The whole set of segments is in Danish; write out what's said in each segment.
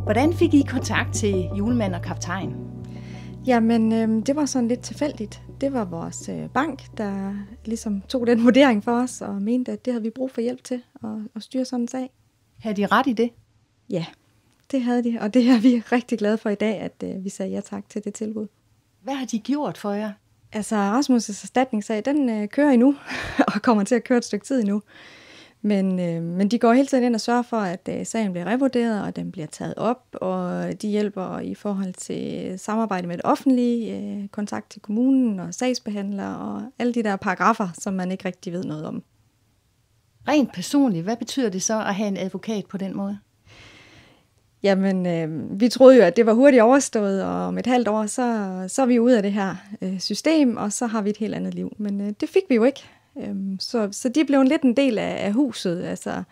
Hvordan fik I kontakt til julemand og kaptajn? Jamen, det var sådan lidt tilfældigt. Det var vores bank, der ligesom tog den vurdering for os og mente, at det havde vi brug for hjælp til at styre sådan en sag. Havde de ret i det? Ja, det havde de, og det er vi rigtig glade for i dag, at vi sagde ja tak til det tilbud. Hvad har de gjort for jer? Altså, Rasmus' erstatningssag, den kører endnu, og kommer til at køre et stykke tid endnu. Men de går hele tiden ind og sørger for, at sagen bliver revurderet, og den bliver taget op, og de hjælper i forhold til samarbejde med det offentlige, kontakt til kommunen og sagsbehandlere, og alle de der paragrafer, som man ikke rigtig ved noget om. Rent personligt, hvad betyder det så at have en advokat på den måde? Jamen, vi troede jo, at det var hurtigt overstået, og om et halvt år, så er vi ude af det her system, og så har vi et helt andet liv. Men det fik vi jo ikke. Så de blev lidt en del af huset. Altså,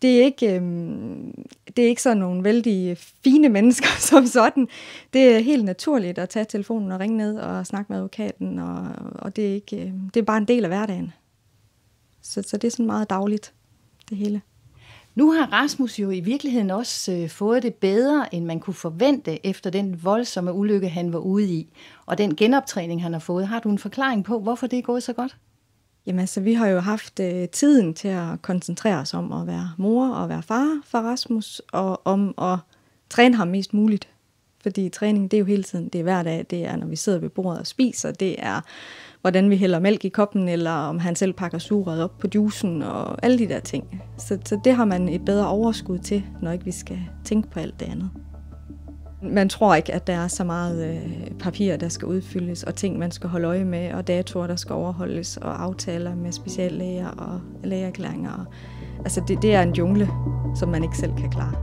det er ikke sådan nogle vældig fine mennesker som sådan. Det er helt naturligt at tage telefonen og ringe ned og snakke med advokaten, og det er bare en del af hverdagen. Så det er sådan meget dagligt, det hele. Nu har Rasmus jo i virkeligheden også fået det bedre, end man kunne forvente efter den voldsomme ulykke, han var ude i, og den genoptræning, han har fået. Har du en forklaring på, hvorfor det er gået så godt? Jamen altså, vi har jo haft tiden til at koncentrere os om at være mor og være far for Rasmus, og om at træne ham mest muligt. Fordi træning, det er jo hele tiden, det er hver dag, det er, når vi sidder ved bordet og spiser, det er, hvordan vi hælder mælk i koppen, eller om han selv pakker sugerøret op på juicen, og alle de der ting. Så det har man et bedre overskud til, når ikke vi skal tænke på alt det andet. Man tror ikke, at der er så meget papir, der skal udfyldes, og ting, man skal holde øje med, og datoer, der skal overholdes, og aftaler med speciallæger og lægeerklæringer. Altså, det er en jungle, som man ikke selv kan klare.